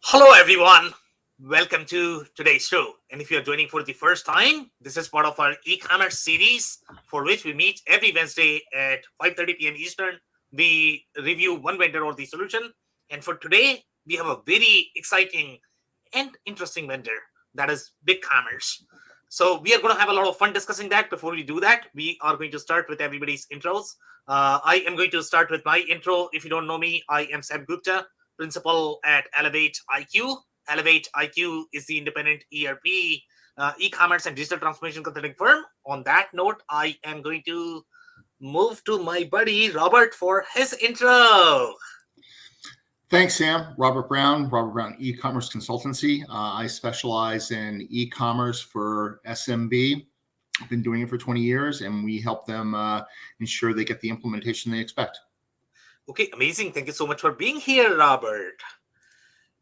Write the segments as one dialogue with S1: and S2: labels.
S1: Hello, everyone. Welcome to today's show. And if you're joining for the first time, this is part of our e-commerce series for which we meet every Wednesday at 5:30 p.m. Eastern. We review one vendor or the solution. And for today, we have a very exciting and interesting vendor that is BigCommerce. So we are going to have a lot of fun discussing that. Before we do that, we are going to start with everybody's intros. I am going to start with my intro. If you don't know me, I am Sam Gupta, principal at Elevate IQ. Elevate IQ is the independent ERP, e-commerce and digital transformation consulting firm. On that note, I am going to move to my buddy Robert for his intro.
S2: Thanks, Sam. Robert Brown e-commerce consultancy. I specialize in e-commerce for SMB. I've been doing it for 20 years, and we help them ensure they get the implementation they expect.
S1: Okay, amazing. Thank you so much for being here, Robert.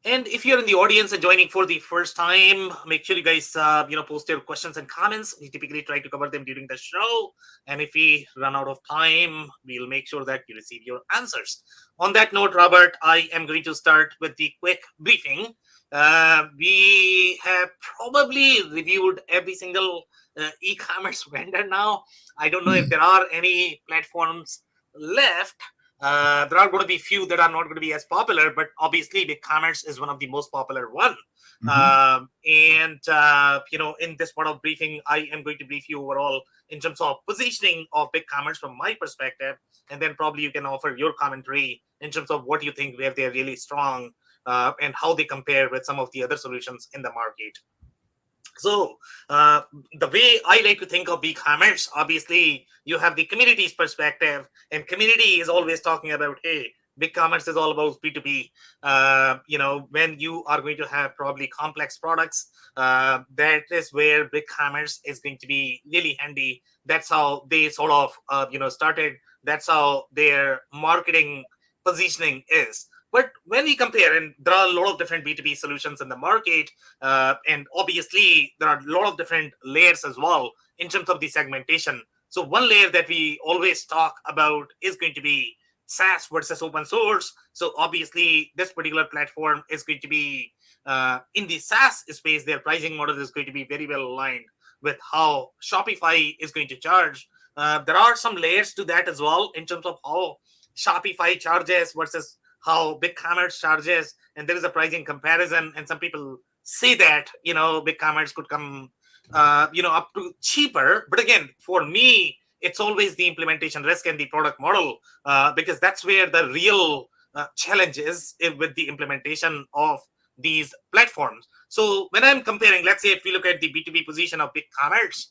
S1: And if you're in the audience and joining for the first time, make sure you guys, post your questions and comments. We typically try to cover them during the show. And if we run out of time, we'll make sure that you receive your answers. On that note, Robert, I am going to start with the quick briefing. We have probably reviewed every single e-commerce vendor now. I don't know if there are any platforms left. There are going to be few that are not going to be as popular, but obviously BigCommerce is one of the most popular one. In this part of briefing, I am going to brief you overall in terms of positioning of BigCommerce from my perspective, and then probably you can offer your commentary in terms of what you think where they're really strong and how they compare with some of the other solutions in the market. So the way I like to think of BigCommerce, obviously you have the community's perspective, and community is always talking about, hey, BigCommerce is all about B2B. When you are going to have probably complex products, that is where BigCommerce is going to be really handy. That's how they sort of, started. That's how their marketing positioning is. But when we compare, and there are a lot of different B2B solutions in the market, and obviously there are a lot of different layers as well in terms of the segmentation. So one layer that we always talk about is going to be SaaS versus open source. So obviously this particular platform is going to be in the SaaS space. Their pricing model is going to be very well aligned with how Shopify is going to charge. There are some layers to that as well in terms of how Shopify charges versus how BigCommerce charges, and there is a pricing comparison. And some people say that BigCommerce could come up to cheaper. But again, for me, it's always the implementation risk and the product model, because that's where the real challenge is with the implementation of these platforms. So when I'm comparing, let's say if we look at the B2B position of BigCommerce,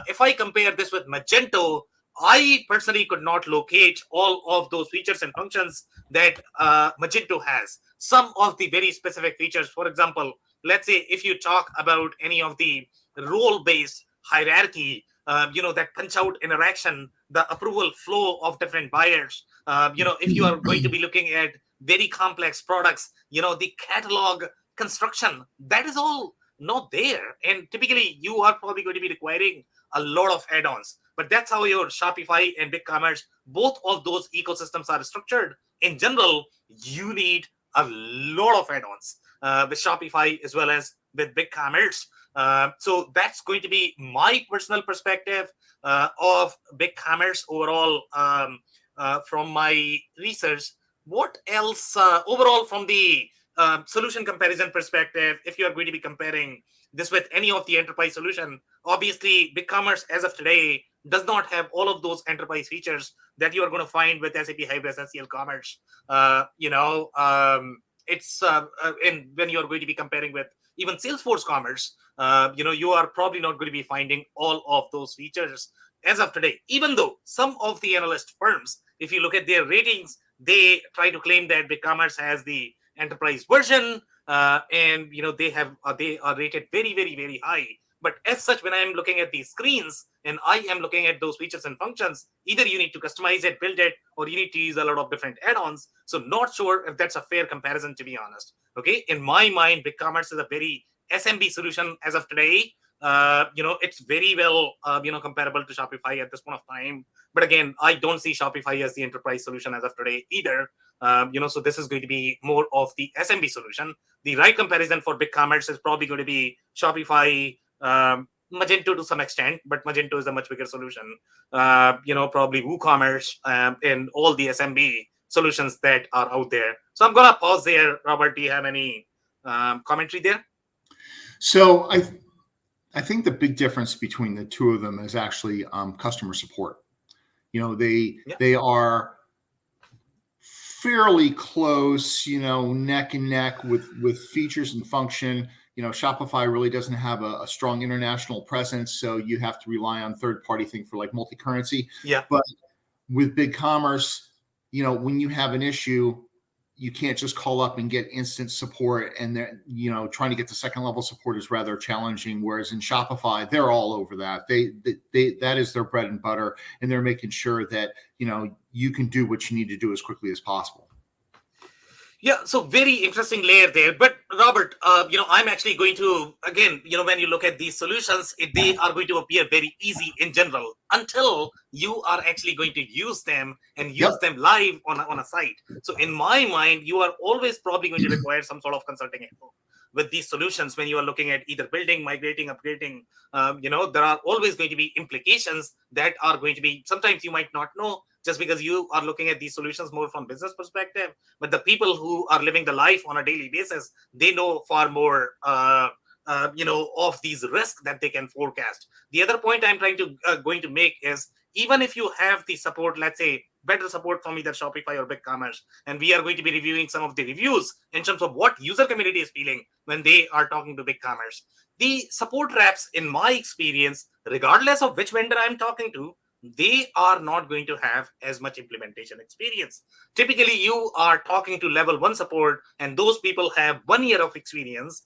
S1: if I compare this with Magento, I personally could not locate all of those features and functions that Magento has. Some of the very specific features, for example, let's say if you talk about any of the role-based hierarchy, that punch-out interaction, the approval flow of different buyers, if you are going to be looking at very complex products, the catalog construction, that is all not there. And typically, you are probably going to be requiring a lot of add-ons. But that's how your Shopify and BigCommerce, both of those ecosystems are structured. In general, you need a lot of add-ons with Shopify as well as with BigCommerce. So that's going to be my personal perspective of BigCommerce overall from my research. What else overall from the solution comparison perspective, if you are going to be comparing this with any of the enterprise solution, obviously BigCommerce as of today does not have all of those enterprise features that you are going to find with SAP Hybris SCL Commerce. It's and when you are going to be comparing with even Salesforce Commerce, you are probably not going to be finding all of those features as of today. Even though some of the analyst firms, if you look at their ratings, they try to claim that BigCommerce has the enterprise version, and they are rated very, very, very high. But as such, when I'm looking at these screens and I am looking at those features and functions, either you need to customize it, build it, or you need to use a lot of different add-ons. So not sure if that's a fair comparison, to be honest. Okay, in my mind, BigCommerce is a very SMB solution as of today. It's very well, comparable to Shopify at this point of time. But again, I don't see Shopify as the enterprise solution as of today either. So this is going to be more of the SMB solution. The right comparison for BigCommerce is probably going to be Shopify, Magento to some extent, but Magento is a much bigger solution. Probably WooCommerce, and all the SMB solutions that are out there. So I'm going to pause there. Robert, do you have any commentary there?
S2: So I think the big difference between the two of them is actually customer support. They are fairly close, neck and neck with features and function. Shopify really doesn't have a strong international presence, so you have to rely on third-party things for like multi-currency.
S1: Yeah.
S2: But with BigCommerce, when you have an issue, you can't just call up and get instant support, and trying to get to second level support is rather challenging. Whereas in Shopify, they're all over that. They that is their bread and butter, and they're making sure that you can do what you need to do as quickly as possible.
S1: Yeah, so very interesting layer there. But Robert, I'm actually going to, again, when you look at these solutions, they are going to appear very easy in general until you are actually going to use them and use them live on a site. So in my mind, you are always probably going to require some sort of consulting info with these solutions when you are looking at either building, migrating, upgrading. There are always going to be implications that are going to be, sometimes you might not know, just because you are looking at these solutions more from business perspective. But the people who are living the life on a daily basis, they know far more, of these risks that they can forecast. The other point I'm going to make is, even if you have the support, let's say better support from either Shopify or BigCommerce, and we are going to be reviewing some of the reviews in terms of what user community is feeling when they are talking to BigCommerce. The support reps, in my experience, regardless of which vendor I'm talking to, they are not going to have as much implementation experience. Typically, you are talking to level 1 support, and those people have 1 year of experience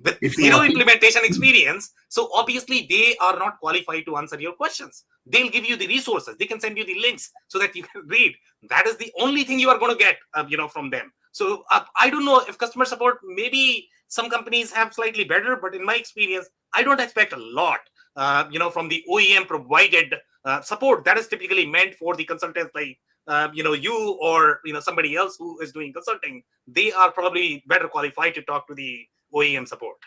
S1: with zero implementation experience. So obviously, they are not qualified to answer your questions. They'll give you the resources. They can send you the links so that you can read. That is the only thing you are going to get, from them. So I don't know if customer support, maybe some companies have slightly better, but in my experience, I don't expect a lot. From the OEM provided support that is typically meant for the consultants like, you or, somebody else who is doing consulting. They are probably better qualified to talk to the OEM support.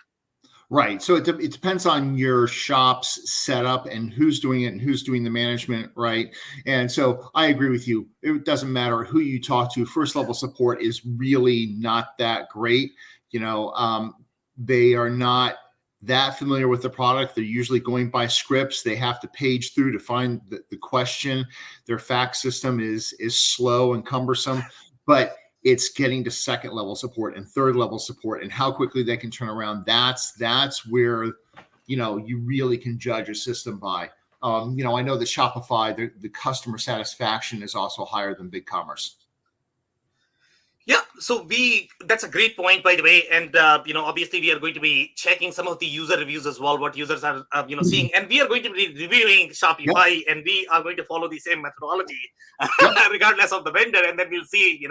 S2: Right. So it depends on your shop's setup and who's doing it and who's doing the management, right? And so I agree with you. It doesn't matter who you talk to. First level support is really not that great. They are not that familiar with the product. They're usually going by scripts. They have to page through to find the question. Their fax system is slow and cumbersome, but it's getting to second level support and third level support, and how quickly they can turn around. That's where, you really can judge a system by. I know that Shopify, the customer satisfaction is also higher than BigCommerce.
S1: Yeah, so that's a great point, by the way. And, obviously we are going to be checking some of the user reviews as well, what users are, seeing. And we are going to be reviewing Shopify, and we are going to follow the same methodology, regardless of the vendor. And then we'll see,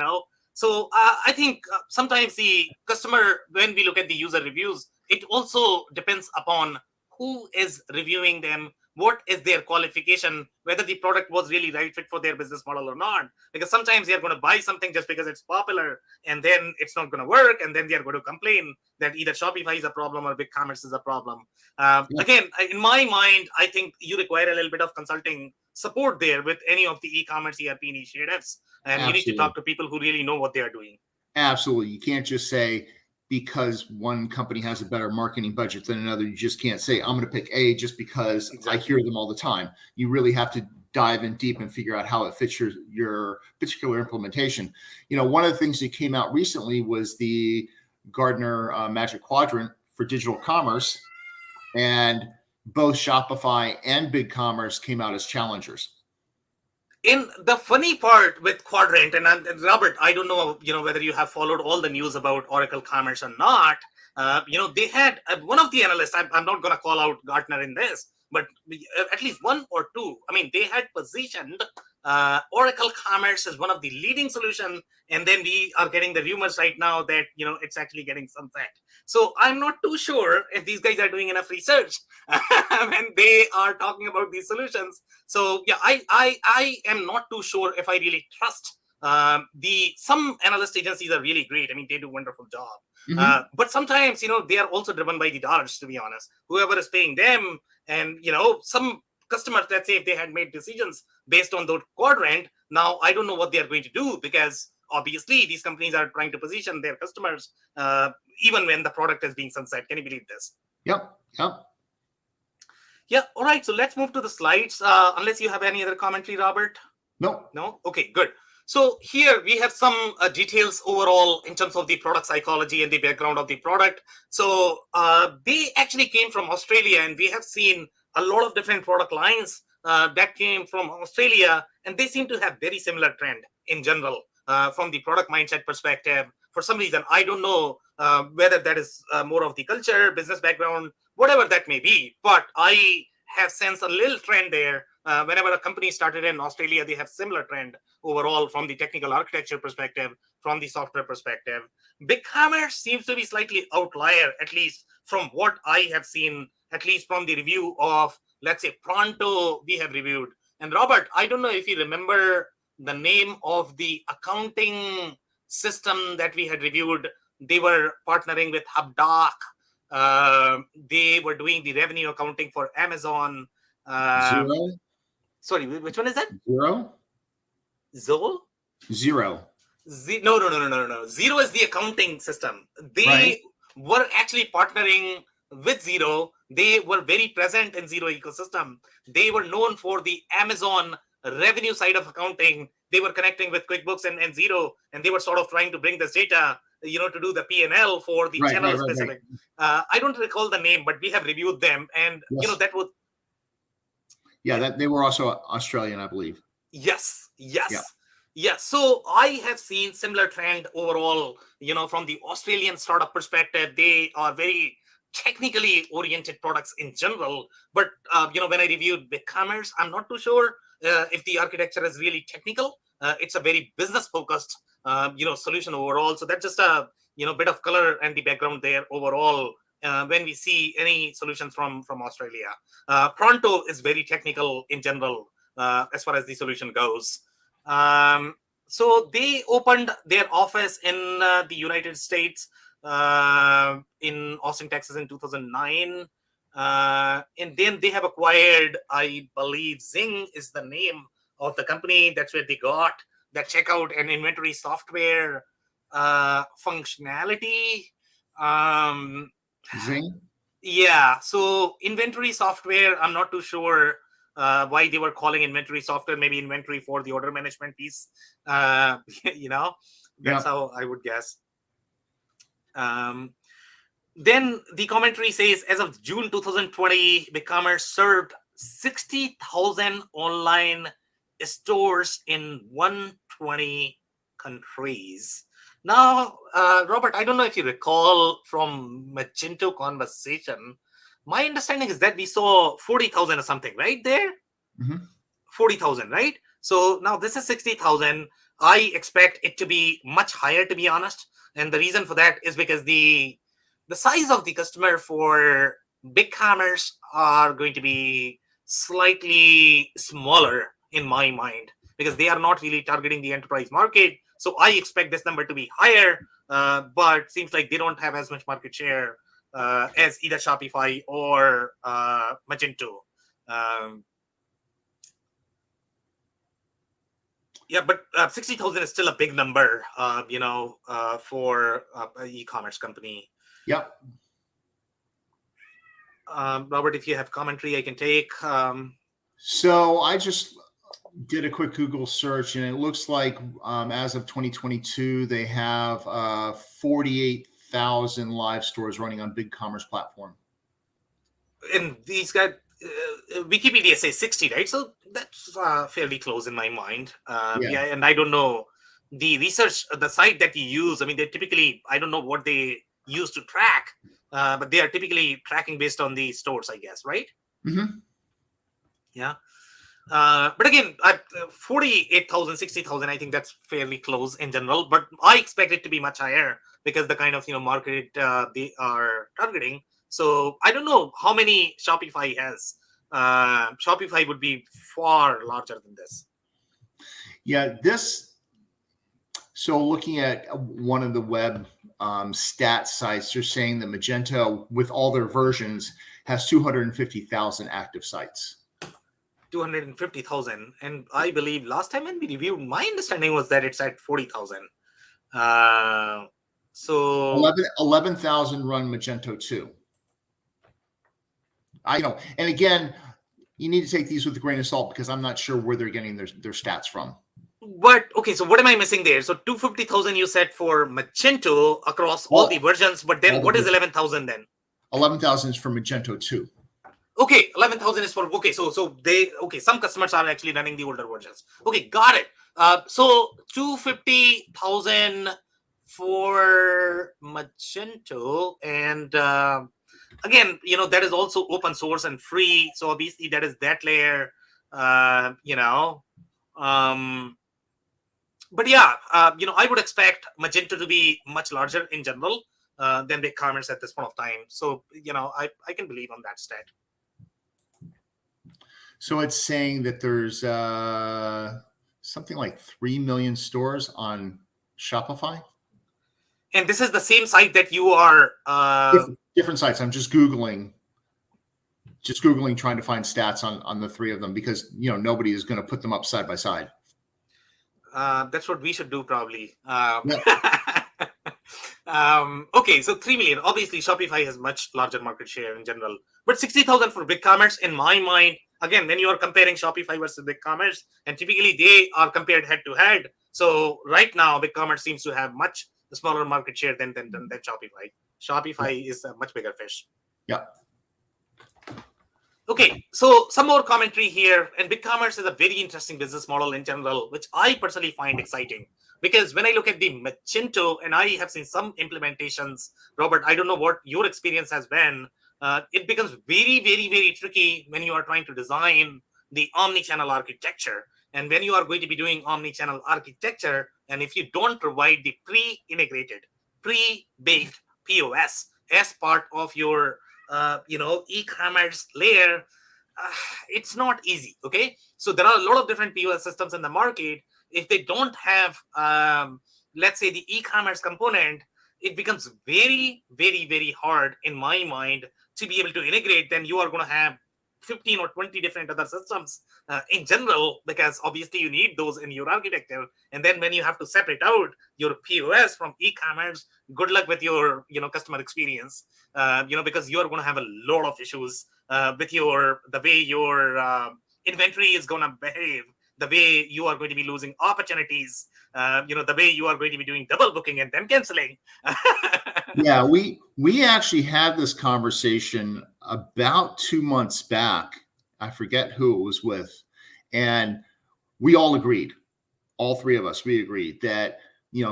S1: So I think sometimes the customer, when we look at the user reviews, it also depends upon who is reviewing them, what is their qualification, whether the product was really right fit for their business model or not. Because sometimes they are going to buy something just because it's popular, and then it's not going to work, and then they are going to complain that either Shopify is a problem or BigCommerce is a problem. Again, in my mind, I think you require a little bit of consulting support there with any of the e-commerce ERP initiatives, and you need to talk to people who really know what they are doing.
S2: Absolutely. You can't just say, because one company has a better marketing budget than another, you just can't say, I'm going to pick A just because I hear them all the time. You really have to dive in deep and figure out how it fits your particular implementation. One of the things that came out recently was the Gartner Magic Quadrant for digital commerce, and both Shopify and BigCommerce came out as challengers.
S1: In the funny part with Quadrant, and Robert, I don't know, whether you have followed all the news about Oracle Commerce or not. They had one of the analysts. I'm not going to call out Gartner in this, but at least one or two. I mean, they had positioned Oracle Commerce as one of the leading solution, and then we are getting the rumors right now that it's actually getting sunset. So I'm not too sure if these guys are doing enough research when they are talking about these solutions. So yeah, I am not too sure if I really trust some analyst agencies are really great. I mean, they do a wonderful job. But sometimes, they are also driven by the dollars, to be honest. Whoever is paying them, and some customers, let's say if they had made decisions based on that quadrant, now I don't know what they are going to do, because obviously these companies are trying to position their customers even when the product is being sunset. Can you believe this?
S2: Yep.
S1: Yeah. All right. So let's move to the slides. Unless you have any other commentary, Robert? No? Okay, good. So here we have some details overall in terms of the product psychology and the background of the product. So they actually came from Australia, and we have seen a lot of different product lines that came from Australia, and they seem to have very similar trend in general from the product mindset perspective. For some reason, I don't know whether that is more of the culture, business background, whatever that may be, but I have sensed a little trend there. Whenever a company started in Australia, they have similar trend overall from the technical architecture perspective, from the software perspective. BigCommerce seems to be slightly outlier, at least from what I have seen, at least from the review of, let's say, Pronto we have reviewed. And Robert, I don't know if you remember the name of the accounting system that we had reviewed. They were partnering with HubDoc. They were doing the revenue accounting for Amazon.
S2: Zero.
S1: Sorry, which one is that?
S2: Zero.
S1: Zoll?
S2: Zero.
S1: No. Zero is the accounting system. They were actually partnering with Zero. They were very present in Zero ecosystem. They were known for the Amazon revenue side of accounting. They were connecting with QuickBooks and Zero, and they were sort of trying to bring this data, to do the P&L for the channel specific. I don't recall the name, but we have reviewed them, and that was.
S2: Yeah, that they were also Australian, I believe.
S1: Yes. So I have seen similar trend overall, from the Australian startup perspective. They are very technically oriented products in general. But, when I reviewed BigCommerce, I'm not too sure if the architecture is really technical. It's a very business focused, solution overall. So that's just a, bit of color and the background there overall. When we see any solutions from Australia. Pronto is very technical in general as far as the solution goes. So they opened their office in the United States in Austin, Texas in 2009. And then they have acquired, I believe, Zing is the name of the company. That's where they got that checkout and inventory software functionality.
S2: Zing?
S1: Yeah, so inventory software, I'm not too sure why they were calling inventory software, maybe inventory for the order management piece. That's how I would guess. Then the commentary says, as of June 2020, BigCommerce served 60,000 online stores in 120 countries. Now, Robert, I don't know if you recall from Magento conversation, my understanding is that we saw 40,000 or something, right there? 40,000, right? So now this is 60,000. I expect it to be much higher, to be honest. And the reason for that is because the size of the customer for BigCommerce are going to be slightly smaller in my mind, because they are not really targeting the enterprise market. So I expect this number to be higher, but seems like they don't have as much market share as either Shopify or Magento. But 60,000 is still a big number, for an e-commerce company.
S2: Yep.
S1: Robert, if you have commentary, I can take.
S2: So I just did a quick Google search, and it looks like as of 2022, they have 48,000 live stores running on BigCommerce platform.
S1: And these guys, Wikipedia says 60, right? So that's fairly close in my mind. And I don't know the research, the site that you use. I mean, they typically, I don't know what they used to track, but they are typically tracking based on the stores, I guess, right?
S2: Mm-hmm.
S1: Yeah. But again, at 48,000, 60,000, I think that's fairly close in general. But I expect it to be much higher because the kind of market they are targeting. So I don't know how many Shopify has. Shopify would be far larger than this.
S2: Yeah, so looking at one of the web stat sites, they're saying that Magento, with all their versions, has 250,000 active sites.
S1: 250,000, and I believe last time when we reviewed, my understanding was that it's at 40,000. So
S2: 11,000 run Magento 2. And again, you need to take these with a grain of salt because I'm not sure where they're getting their stats from.
S1: But okay, so what am I missing there? So 250,000 you said for Magento across all the versions, but then what is 11,000 then?
S2: 11,000 is for Magento 2.
S1: Okay, 11,000 is for some customers are actually running the older versions. Okay, got it. So 250,000 for Magento, and again, that is also open source and free. So obviously that is that layer. But yeah, I would expect Magento to be much larger in general than BigCommerce at this point of time. So I can believe on that stat.
S2: So it's saying that there's something like 3 million stores on Shopify.
S1: And this is the same site that you are...
S2: Different sites. I'm just Googling, trying to find stats on the three of them because, nobody is going to put them up side by side.
S1: That's what we should do probably. Okay, so 3 million. Obviously, Shopify has much larger market share in general. But 60,000 for BigCommerce, in my mind, again, when you are comparing Shopify versus BigCommerce, and typically they are compared head to head. So right now, BigCommerce seems to have much smaller market share than Shopify. Shopify is a much bigger fish.
S2: Yeah.
S1: Okay, so some more commentary here. And BigCommerce is a very interesting business model in general, which I personally find exciting. Because when I look at the Magento, and I have seen some implementations, Robert, I don't know what your experience has been. It becomes very, very, very tricky when you are trying to design the omnichannel architecture. And when you are going to be doing omnichannel architecture, and if you don't provide the pre-integrated, pre-baked POS as part of your e-commerce layer, it's not easy. Okay, so there are a lot of different POS systems in the market. If they don't have, let's say, the e-commerce component, it becomes very, very, very hard in my mind to be able to integrate. Then you are going to have 15 or 20 different other systems in general, because obviously you need those in your architecture. And then when you have to separate out your POS from e-commerce, good luck with your customer experience, because you are going to have a lot of issues with the way your inventory is going to behave, the way you are going to be losing opportunities, the way you are going to be doing double booking and then canceling.
S2: Yeah, we actually had this conversation about 2 months back. I forget who it was with. And we all agreed, all three of us, we agreed that,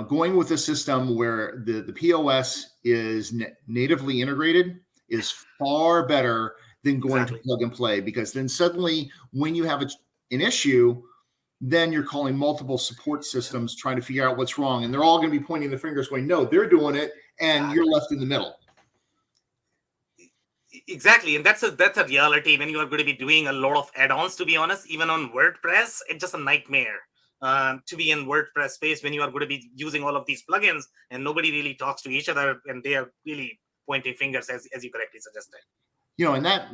S2: going with a system where the POS is natively integrated is far better than going to plug and play, because then suddenly when you have an issue, then you're calling multiple support systems trying to figure out what's wrong. And they're all going to be pointing the fingers going, no, they're doing it. And you're left in the middle.
S1: Exactly. And that's a reality when you are going to be doing a lot of add-ons, to be honest. Even on WordPress, it's just a nightmare to be in WordPress space when you are going to be using all of these plugins and nobody really talks to each other and they are really pointing fingers, as you correctly suggested.
S2: And that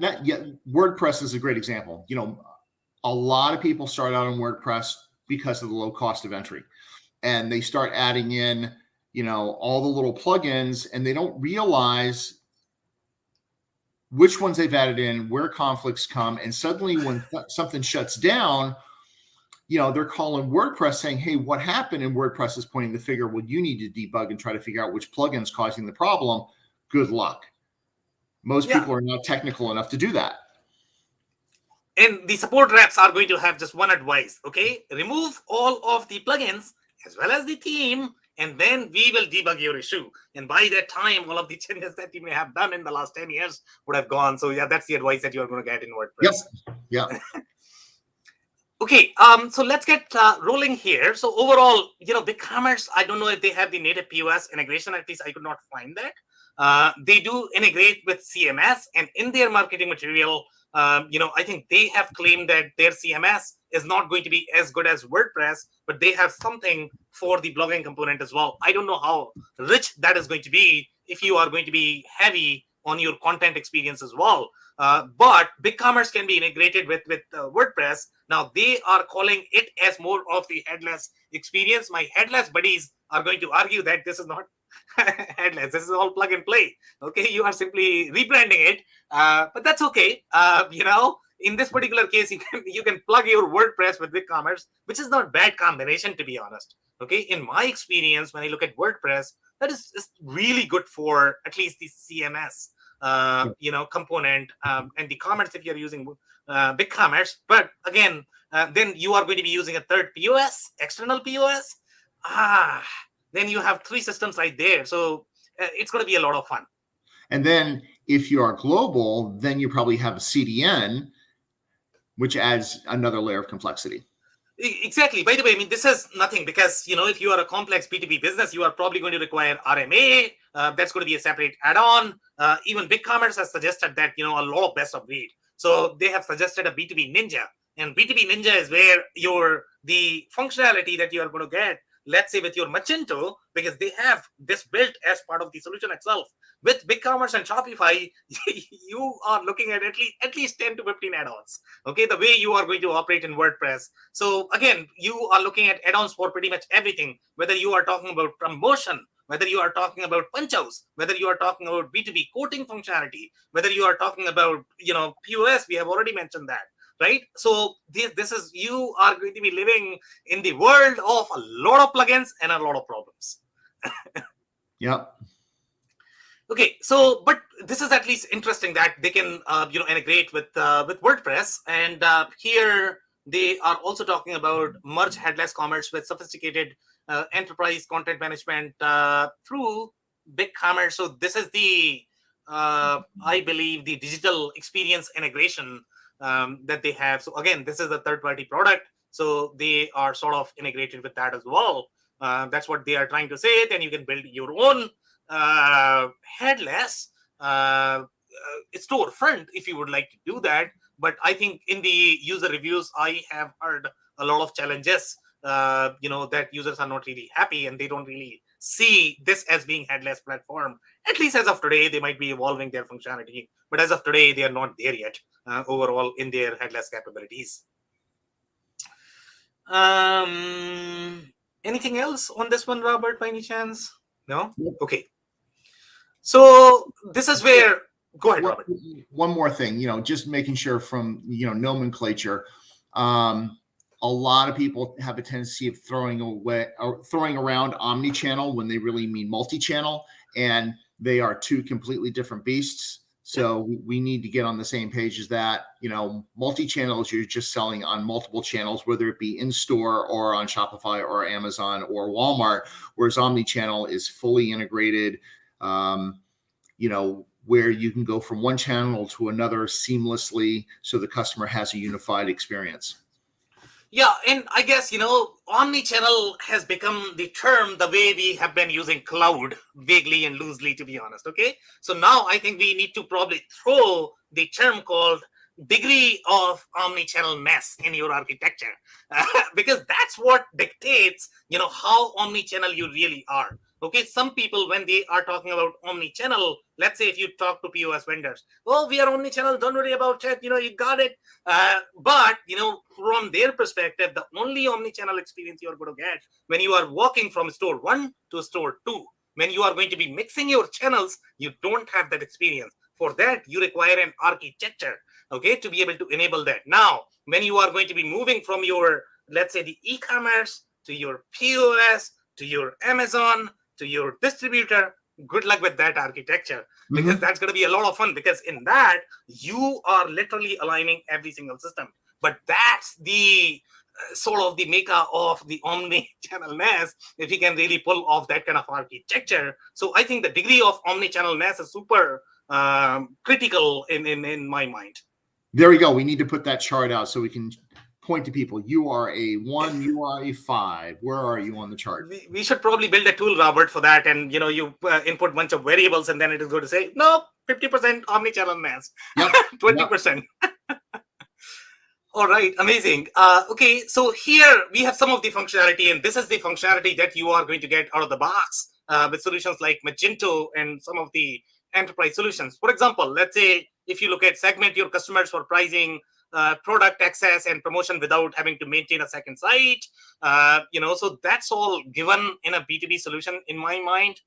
S2: WordPress is a great example. A lot of people start out on WordPress because of the low cost of entry, and they start adding in, all the little plugins, and they don't realize which ones they've added in, where conflicts come. And suddenly when something shuts down, they're calling WordPress saying, hey, what happened? And WordPress is pointing the finger, well, you need to debug and try to figure out which plugin's causing the problem. Good luck. Most people are not technical enough to do that.
S1: And the support reps are going to have just one advice, okay? Remove all of the plugins as well as the theme and then we will debug your issue. And by that time, all of the changes that you may have done in the last 10 years would have gone. So yeah, that's the advice that you're going to get in WordPress.
S2: Yep.
S1: Okay, so let's get rolling here. So overall, BigCommerce, I don't know if they have the native POS integration. At least I could not find that. They do integrate with CMS, and in their marketing material, I think they have claimed that their CMS is not going to be as good as WordPress, but they have something for the blogging component as well. I don't know how rich that is going to be if you are going to be heavy on your content experience as well. But BigCommerce can be integrated with WordPress. Now they are calling it as more of the headless experience. My headless buddies are going to argue that this is not headless. This is all plug and play. Okay, you are simply rebranding it, but that's okay. In this particular case, you can plug your WordPress with BigCommerce, which is not a bad combination, to be honest. Okay, in my experience, when I look at WordPress, that is really good for at least the CMS component and the commerce if you're using BigCommerce. But again, then you are going to be using a third POS, external POS. Then you have three systems right there. So it's going to be a lot of fun.
S2: And then if you are global, then you probably have a CDN, which adds another layer of complexity.
S1: Exactly. By the way, I mean, this is nothing because, if you are a complex B2B business, you are probably going to require RMA. That's going to be a separate add-on. Even BigCommerce has suggested that, a lot of best of breed. So they have suggested a B2B Ninja. And B2B Ninja is where the functionality that you are going to get, let's say with your Magento, because they have this built as part of the solution itself. With BigCommerce and Shopify, you are looking at least 10 to 15 add-ons. Okay, the way you are going to operate in WordPress. So again, you are looking at add-ons for pretty much everything, whether you are talking about promotion, whether you are talking about punch-outs, whether you are talking about B2B quoting functionality, whether you are talking about, POS, we have already mentioned that. Right. So this is, you are going to be living in the world of a lot of plugins and a lot of problems.
S2: Yep.
S1: Okay. So, but this is at least interesting that they can, integrate with WordPress. And here they are also talking about merge headless commerce with sophisticated enterprise content management through BigCommerce. So this is the, I believe, the digital experience integration that they have. So again, this is a third-party product, so they are sort of integrated with that as well. That's what they are trying to say. Then you can build your own headless storefront if you would like to do that. But I think in the user reviews, I have heard a lot of challenges. That users are not really happy and they don't really see this as being headless platform. At least as of today, they might be evolving their functionality, but as of today, they are not there yet overall in their headless capabilities. Anything else on this one, Robert, by any chance? No? Okay. So this is where, go ahead, Robert.
S2: One more thing, just making sure from, nomenclature, a lot of people have a tendency of throwing around omnichannel when they really mean multi-channel, and they are two completely different beasts. So we need to get on the same page as that. Multi-channel is you're just selling on multiple channels, whether it be in store or on Shopify or Amazon or Walmart, whereas omnichannel is fully integrated, where you can go from one channel to another seamlessly so the customer has a unified experience.
S1: Yeah, and I guess, omnichannel has become the term the way we have been using cloud vaguely and loosely, to be honest. Okay, so now I think we need to probably throw the term called degree of omnichannel mess in your architecture because that's what dictates, how omnichannel you really are. Okay, some people, when they are talking about omnichannel, let's say if you talk to POS vendors, oh, we are omnichannel, don't worry about it, you got it. But, from their perspective, the only omnichannel experience you're going to get when you are walking from store 1 to store 2, when you are going to be mixing your channels, you don't have that experience. For that, you require an architecture, okay, to be able to enable that. Now, when you are going to be moving from your, let's say, the e-commerce to your POS, to your Amazon, to your distributor, good luck with that architecture, because that's going to be a lot of fun, because in that you are literally aligning every single system. But that's the sort of the maker of the omni-channel NAS, if he can really pull off that kind of architecture. So I think the degree of omni-channel NAS is super critical in my mind.
S2: There we go. We need to put that chart out so we can point to people. You are a 1, you are a 5. Where are you on the chart?
S1: We should probably build a tool, Robert, for that. And you input a bunch of variables, and then it is going to say, no, 50% omni-channel NAS,
S2: Yep.
S1: 20%. Yep. All right, amazing. Okay, so here we have some of the functionality, and this is the functionality that you are going to get out of the box with solutions like Magento and some of the enterprise solutions. For example, let's say if you look at segment your customers for pricing, product access, and promotion without having to maintain a second site, so that's all given in a B2B solution in my mind.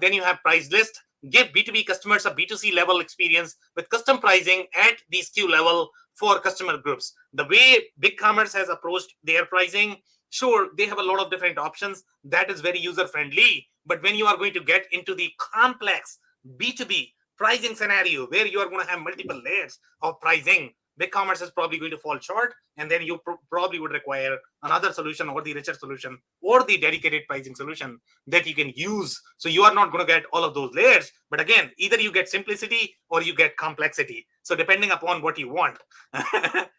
S1: Then you have price list. Give B2B customers a B2C level experience with custom pricing at the SKU level for customer groups. The way BigCommerce has approached their pricing, sure, they have a lot of different options. That is very user-friendly. But when you are going to get into the complex B2B pricing scenario where you are going to have multiple layers of pricing, BigCommerce is probably going to fall short, and then you probably would require another solution or the richer solution or the dedicated pricing solution that you can use. So you are not going to get all of those layers. But again, either you get simplicity or you get complexity. So depending upon what you want.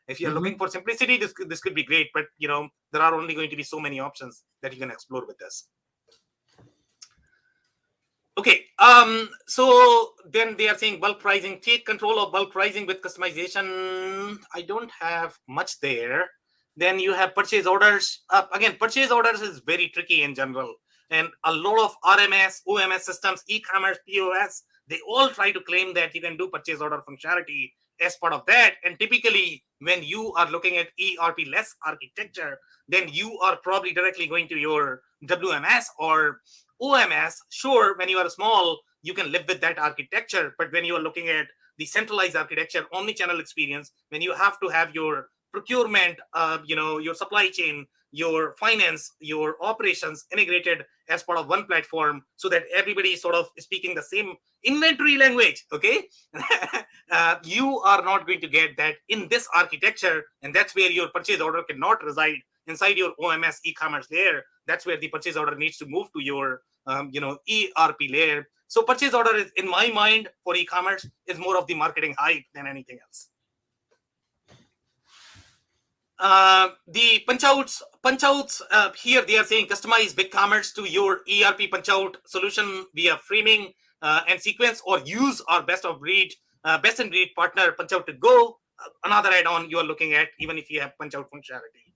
S1: If you're looking for simplicity, this could be great. But there are only going to be so many options that you can explore with this. Okay, so then they are saying bulk pricing, take control of bulk pricing with customization. I don't have much there. Then you have purchase orders. Again, purchase orders is very tricky in general. And a lot of RMS, OMS systems, e-commerce, POS, they all try to claim that you can do purchase order functionality as part of that. And typically, when you are looking at ERP-less architecture, then you are probably directly going to your WMS or OMS. Sure, when you are small, you can live with that architecture. But when you are looking at the centralized architecture, omni-channel experience, when you have to have your procurement, your supply chain, your finance, your operations integrated as part of one platform so that everybody is sort of speaking the same inventory language, okay? You are not going to get that in this architecture. And that's where your purchase order cannot reside inside your OMS e-commerce layer. That's where the purchase order needs to move to your ERP layer. So purchase order is, in my mind, for e-commerce is more of the marketing hype than anything else. The punch-outs here, they are saying customize BigCommerce to your ERP punch-out solution via framing and sequence, or use our best-in-breed partner punch-out to go. Another add-on you are looking at, even if you have punch-out functionality.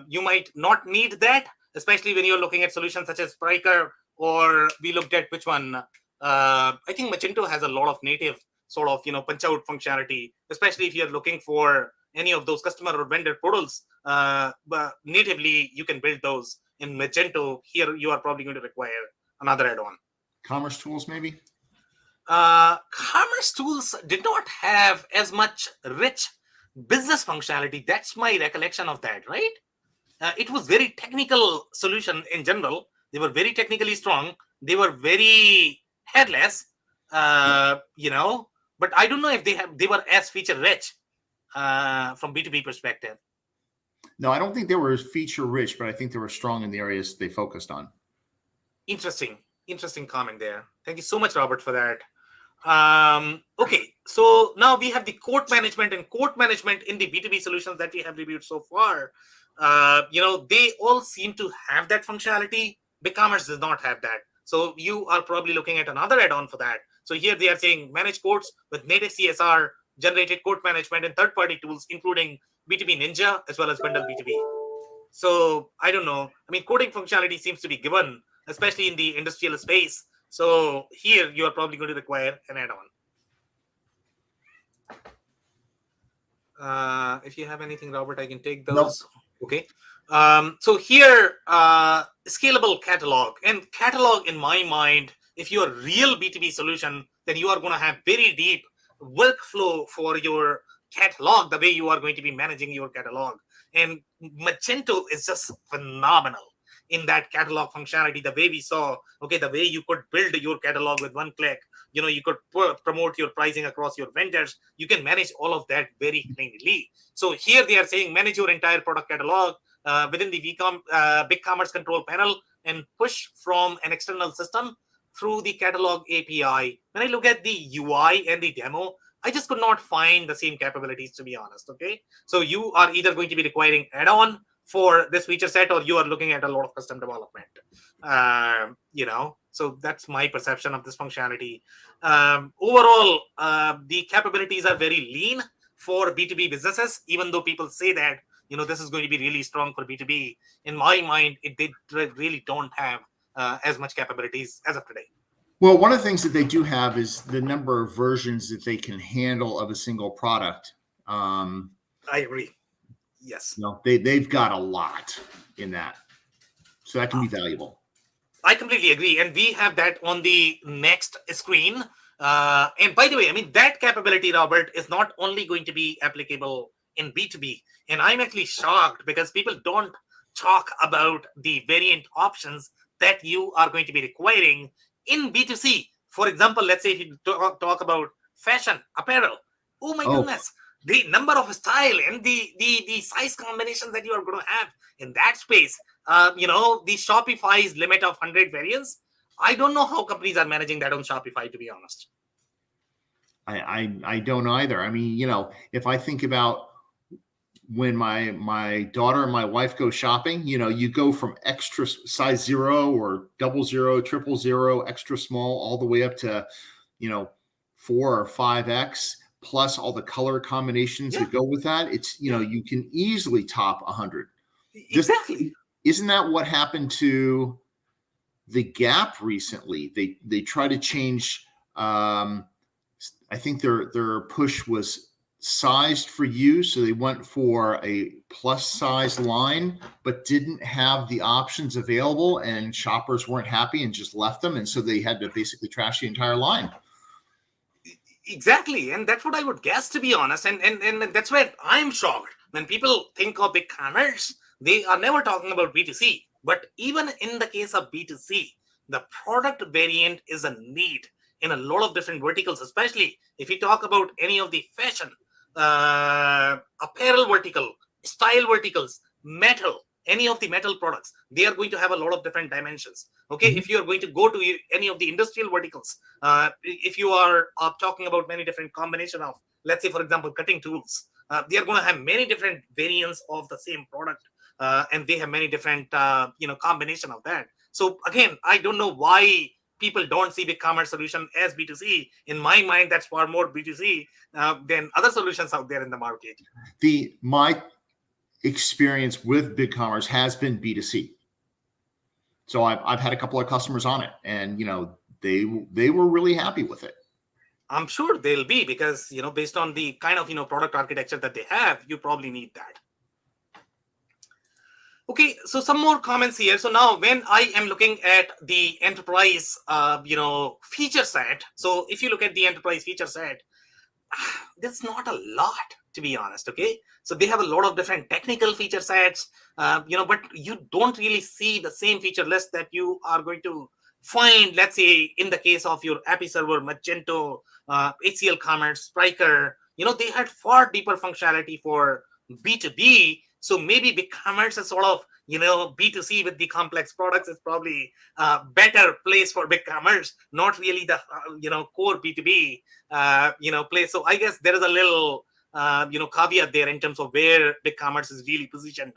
S1: You might not need that, especially when you're looking at solutions such as Spryker, or we looked at which one. I think Magento has a lot of native sort of punch-out functionality, especially if you're looking for any of those customer or vendor portals. But natively, you can build those in Magento. Here, you are probably going to require another add-on.
S2: Commerce tools, maybe?
S1: Commerce tools did not have as much rich business functionality. That's my recollection of that, right? It was very technical solution in general. They were very technically strong. They were very headless, but I don't know if they were as feature rich from B2B perspective.
S2: No, I don't think they were feature rich, but I think they were strong in the areas they focused on.
S1: Interesting comment there. Thank you so much, Robert, for that. Okay, so now we have the quote management in the B2B solutions that we have reviewed so far. They all seem to have that functionality. BigCommerce does not have that. So you are probably looking at another add-on for that. So here they are saying manage quotes with native CSR, generated quote management, and third-party tools, including B2B Ninja as well as Bundle B2B. So I don't know. I mean, quoting functionality seems to be given, especially in the industrial space. So here you are probably going to require an add-on. If you have anything, Robert, I can take those. No. Okay. So here, scalable catalog. And catalog, in my mind, if you're a real B2B solution, then you are going to have very deep workflow for your catalog, the way you are going to be managing your catalog. And Magento is just phenomenal in that catalog functionality. The way we saw, the way you could build your catalog with one click, you could promote your pricing across your vendors. You can manage all of that very cleanly. So here they are saying manage your entire product catalog within the BigCommerce control panel and push from an external system through the catalog API. When I look at the UI and the demo, I just could not find the same capabilities, to be honest. Okay, so you are either going to be requiring add-on for this feature set, or you are looking at a lot of custom development. So that's my perception of this functionality. Overall, the capabilities are very lean for B2B businesses, even though people say that this is going to be really strong for B2B. In my mind, they really don't have as much capabilities as of today.
S2: Well, one of the things that they do have is the number of versions that they can handle of a single product.
S1: I agree. Yes.
S2: They've got a lot in that. So that can be valuable.
S1: I completely agree. And we have that on the next screen. And by the way, I mean, that capability, Robert, is not only going to be applicable in B2B. And I'm actually shocked because people don't talk about the variant options that you are going to be requiring in B2C. For example, let's say if you talk about fashion, apparel. Oh my goodness. The number of style and the size combinations that you are going to have in that space. The Shopify's limit of 100 variants. I don't know how companies are managing that on Shopify, to be honest.
S2: I don't either. I mean, if I think about when my daughter and my wife go shopping, you go from extra size 0 or 00, 000, extra small, all the way up to, 4 or 5X, plus all the color combinations that go with that. It's, you can easily top 100.
S1: Exactly.
S2: Isn't that what happened to the Gap recently? They try to change, I think their push was sized for you, so they went for a plus size line but didn't have the options available, and shoppers weren't happy and just left them, and so they had to basically trash the entire line.
S1: Exactly, and that's what I would guess, to be honest, and that's where I'm shocked when people think of BigCommerce. They are never talking about B2C, but even in the case of B2C, the product variant is a need in a lot of different verticals, especially if you talk about any of the fashion, apparel vertical, style verticals, metal, any of the metal products. They are going to have a lot of different dimensions. Okay, if you are going to go to any of the industrial verticals, if you are talking about many different combination of, let's say, for example, cutting tools, they are going to have many different variants of the same product, and they have many different combination of that. So again, I don't know why people don't see BigCommerce solution as B2C. In my mind, that's far more B2C than other solutions out there in the market.
S2: My experience with BigCommerce has been B2C. So I've had a couple of customers on it, and they were really happy with it.
S1: I'm sure they'll be, because based on the kind of product architecture that they have, you probably need that. Okay, so some more comments here. So now when I am looking at the enterprise, feature set. So if you look at the enterprise feature set, there's not a lot, to be honest. Okay, so they have a lot of different technical feature sets, but you don't really see the same feature list that you are going to find, let's say, in the case of your API server, Magento, HCL Commerce, Spryker. They had far deeper functionality for B2B. So maybe BigCommerce is sort of, B2C with the complex products is probably a better place for BigCommerce, not really the, core B2B, place. So I guess there is a little, caveat there in terms of where BigCommerce is really positioned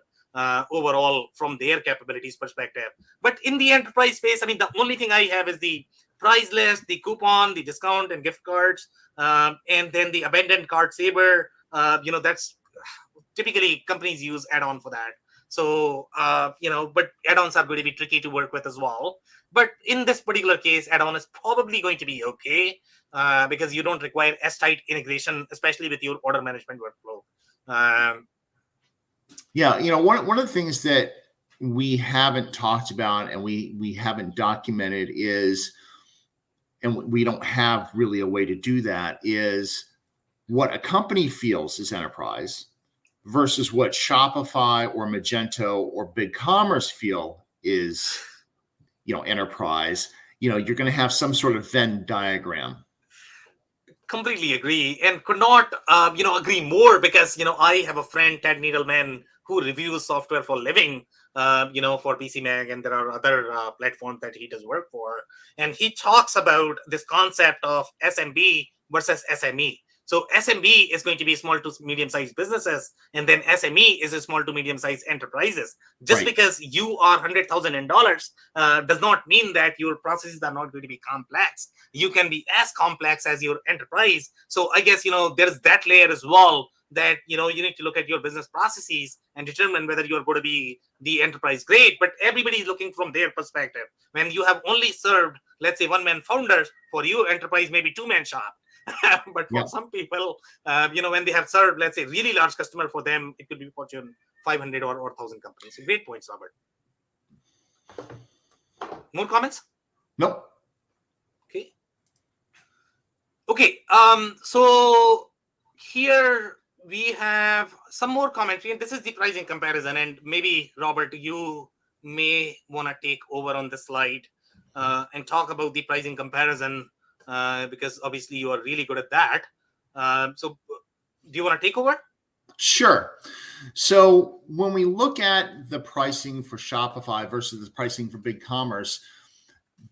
S1: overall from their capabilities perspective. But in the enterprise space, I mean, the only thing I have is the price list, the coupon, the discount and gift cards, and then the abandoned cart saver. That's typically companies use add-on for that. So, but add-ons are going to be tricky to work with as well. But in this particular case, add-on is probably going to be okay because you don't require as tight integration, especially with your order management workflow.
S2: One of the things that we haven't talked about and we haven't documented is, and we don't have really a way to do that, is what a company feels is enterprise versus what Shopify or Magento or BigCommerce feel is, enterprise. You're going to have some sort of Venn diagram.
S1: Completely agree, and could not agree more, because I have a friend, Ted Needleman, who reviews software for living, for PC Mag, and there are other platforms that he does work for, and he talks about this concept of SMB versus SME. So SMB is going to be small to medium sized businesses, and then SME is a small to medium sized enterprises. Just
S2: Right.
S1: because you are $100,000 does not mean that your processes are not going to be complex. You can be as complex as your enterprise. So I guess there's that layer as well, that you need to look at your business processes and determine whether you're going to be the enterprise grade. But everybody is looking from their perspective. When you have only served, let's say, one man founders, for you enterprise maybe two man shop. But for
S2: Yeah.
S1: some people, when they have served, let's say, really large customer, for them it could be Fortune 500 or 1,000 companies. So great points, Robert. More comments?
S2: Nope.
S1: Okay. So here we have some more commentary, and this is the pricing comparison. And maybe, Robert, you may want to take over on this slide and talk about the pricing comparison, because obviously you are really good at that. So do you want to take over?
S2: Sure. So when we look at the pricing for Shopify versus the pricing for BigCommerce,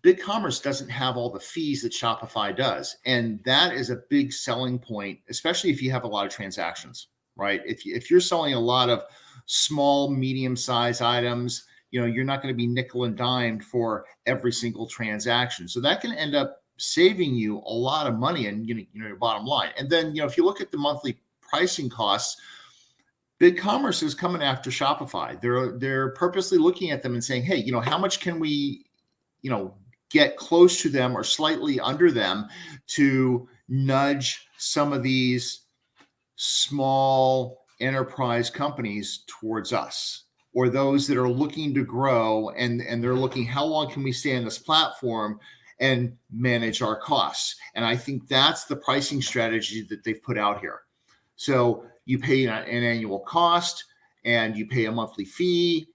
S2: BigCommerce doesn't have all the fees that Shopify does. And that is a big selling point, especially if you have a lot of transactions, right? If you're selling a lot of small, medium-sized items, you're not going to be nickel and dimed for every single transaction. So that can end up saving you a lot of money and your bottom line. And then, if you look at the monthly pricing costs, BigCommerce is coming after Shopify. They're purposely looking at them and saying, hey, how much can we get close to them or slightly under them to nudge some of these small enterprise companies towards us, or those that are looking to grow and they're looking, how long can we stay on this platform and manage our costs? And I think that's the pricing strategy that they've put out here. So you pay an annual cost and you pay a monthly fee,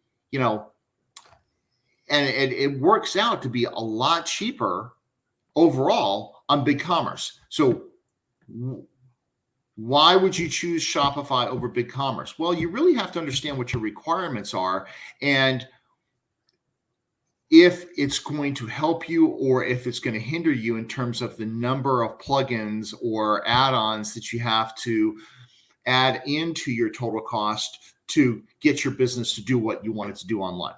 S2: and it works out to be a lot cheaper overall on BigCommerce. So why would you choose Shopify over BigCommerce? Well, you really have to understand what your requirements are, and if it's going to help you or if it's going to hinder you in terms of the number of plugins or add-ons that you have to add into your total cost to get your business to do what you want it to do online.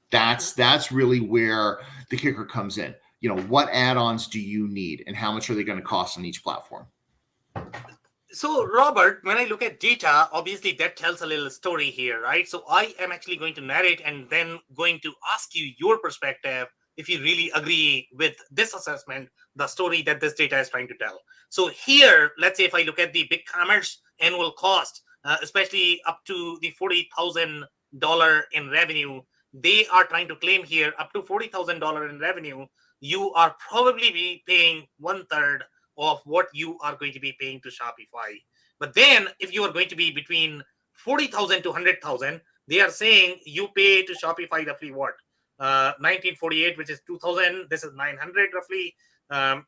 S2: That's really where the kicker comes in. What add-ons do you need and how much are they going to cost on each platform?
S1: So, Robert, when I look at data, obviously that tells a little story here, right? So I am actually going to narrate and then going to ask you your perspective if you really agree with this assessment, the story that this data is trying to tell. So here, let's say if I look at the BigCommerce annual cost, especially up to the $40,000 in revenue, they are trying to claim here up to $40,000 in revenue, you are probably be paying 1/3 of what you are going to be paying to Shopify. But then if you are going to be between 40,000 to 100,000, they are saying you pay to Shopify roughly what? 1948, which is 2,000. This is 900 roughly.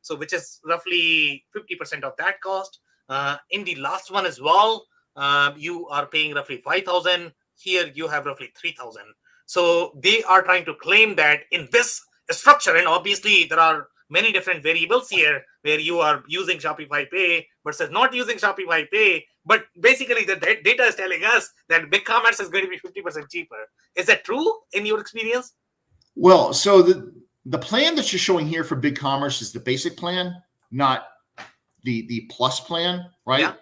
S1: So which is roughly 50% of that cost. In the last one as well, you are paying roughly 5,000. Here you have roughly 3,000. So they are trying to claim that in this structure, and obviously there are many different variables here where you are using Shopify Pay versus not using Shopify Pay. But basically the data is telling us that BigCommerce is going to be 50% cheaper. Is that true in your experience?
S2: Well, so the plan that you're showing here for BigCommerce is the basic plan, not the plus plan, right?
S1: Yeah.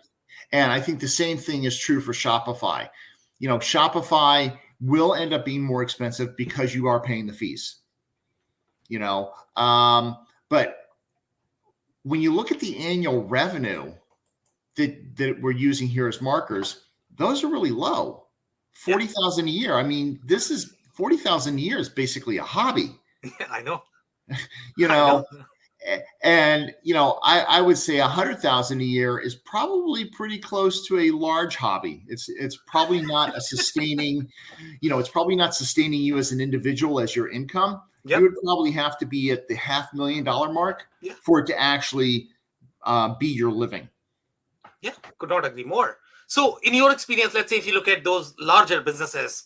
S2: And I think the same thing is true for Shopify. Shopify will end up being more expensive because you are paying the fees. But when you look at the annual revenue that we're using here as markers, those are really low. 40,000 a year. I mean, this is 40,000 a year is basically a hobby.
S1: I know.
S2: And I would say 100,000 a year is probably pretty close to a large hobby. It's probably not a sustaining, it's probably not sustaining you as an individual as your income.
S1: Yep.
S2: You would probably have to be at the $500,000 mark for it to actually be your living.
S1: Yeah, could not agree more. So in your experience, let's say if you look at those larger businesses,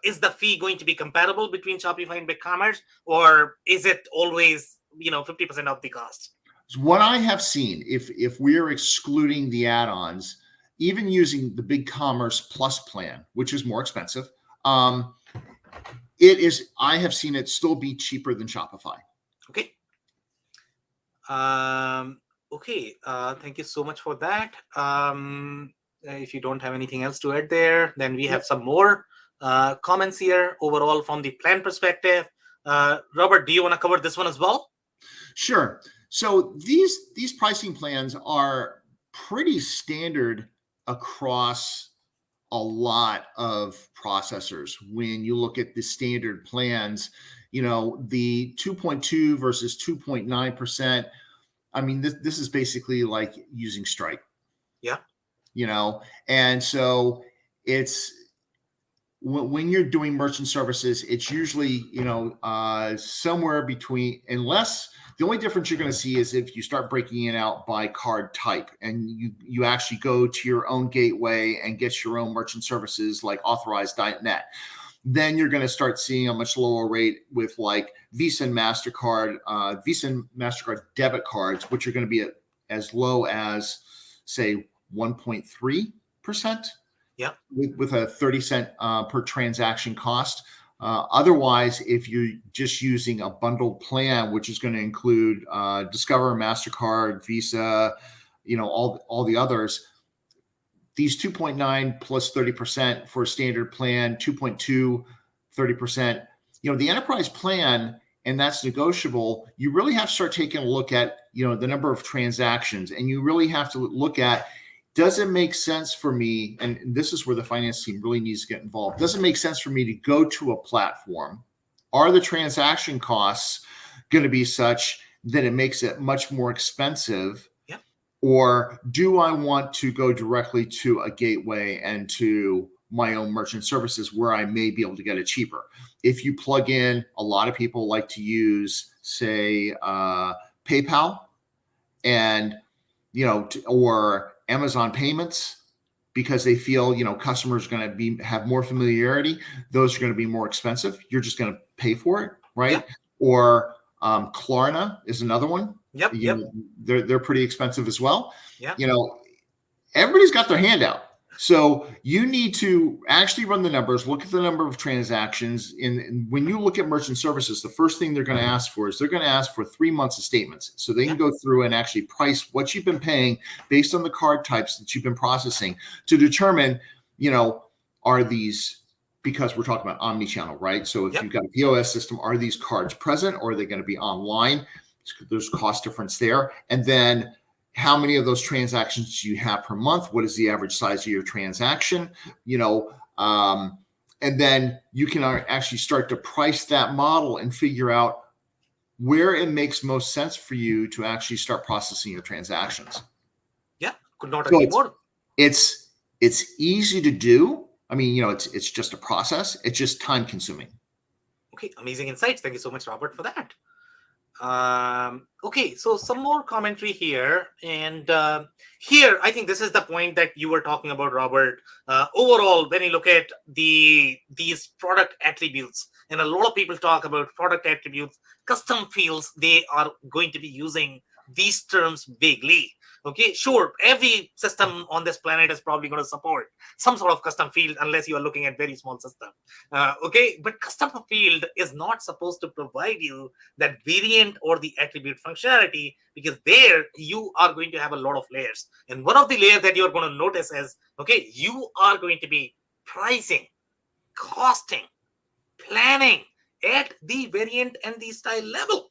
S1: is the fee going to be comparable between Shopify and BigCommerce, or is it always 50% of the cost?
S2: What I have seen, if we are excluding the add-ons, even using the BigCommerce Plus plan, which is more expensive, I have seen it still be cheaper than Shopify.
S1: Okay. Okay. Thank you so much for that. If you don't have anything else to add there, then we have some more comments here overall from the plan perspective. Robert, do you want to cover this one as well?
S2: Sure. So these pricing plans are pretty standard across a lot of processors. When you look at the standard plans, the 2.2 versus 2.9%. I mean, this is basically like using Stripe.
S1: Yeah.
S2: And so it's when you're doing merchant services, it's usually, somewhere between, unless the only difference you're going to see is if you start breaking it out by card type and you actually go to your own gateway and get your own merchant services like authorized.net. Then you're going to start seeing a much lower rate with like Visa and MasterCard debit cards, which are going to be as low as, say, 1.3%.
S1: Yeah.
S2: With a 30-cent per transaction cost. Otherwise, if you're just using a bundled plan, which is going to include Discover, MasterCard, Visa, all the others, these 2.9 plus 30% for a standard plan, 2.2, 30%, the enterprise plan, and that's negotiable. You really have to start taking a look at, the number of transactions, and you really have to look at, does it make sense for me? And this is where the finance team really needs to get involved. Does it make sense for me to go to a platform? Are the transaction costs going to be such that it makes it much more expensive?
S1: Yeah.
S2: Or do I want to go directly to a gateway and to my own merchant services where I may be able to get it cheaper? If you plug in, a lot of people like to use, say, PayPal and, or Amazon payments, because they feel, customers are going to have more familiarity. Those are going to be more expensive. You're just going to pay for it, right?
S1: Yeah.
S2: Or Klarna is another one.
S1: Yep.
S2: They're pretty expensive as well.
S1: Yeah.
S2: Everybody's got their hand out. So you need to actually run the numbers, look at the number of transactions. And when you look at merchant services, the first thing they're going to ask for is they're going to ask for 3 months of statements. So they can go through and actually price what you've been paying based on the card types that you've been processing to determine, are these, because we're talking about omnichannel, right? So if you've got a POS system, are these cards present or are they going to be online? There's cost difference there. And then how many of those transactions do you have per month? What is the average size of your transaction? And then you can actually start to price that model and figure out where it makes most sense for you to actually start processing your transactions.
S1: Yeah, could not agree more.
S2: It's easy to do. I mean, it's just a process. It's just time consuming.
S1: Okay, amazing insights. Thank you so much, Robert, for that. Okay, so some more commentary here, and here I think this is the point that you were talking about, Robert. Overall, when you look at these product attributes, and a lot of people talk about product attributes, custom fields, they are going to be using these terms vaguely. Okay, sure, every system on this planet is probably going to support some sort of custom field unless you are looking at very small system. Okay, but custom field is not supposed to provide you that variant or the attribute functionality, because there you are going to have a lot of layers. And one of the layers that you're going to notice is, okay, you are going to be pricing, costing, planning at the variant and the style level.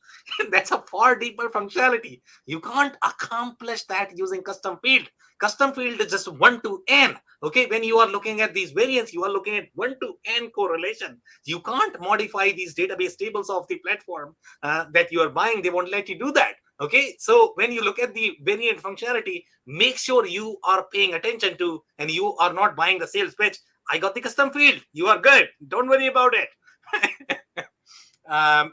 S1: That's a far deeper functionality. You can't accomplish that using custom field. Custom field is just 1 to n. Okay, when you are looking at these variants, you are looking at 1 to n correlation. You can't modify these database tables of the platform that you are buying. They won't let you do that. Okay, so when you look at the variant functionality, make sure you are paying attention to, and you are not buying the sales pitch. I got the custom field. You are good. Don't worry about it.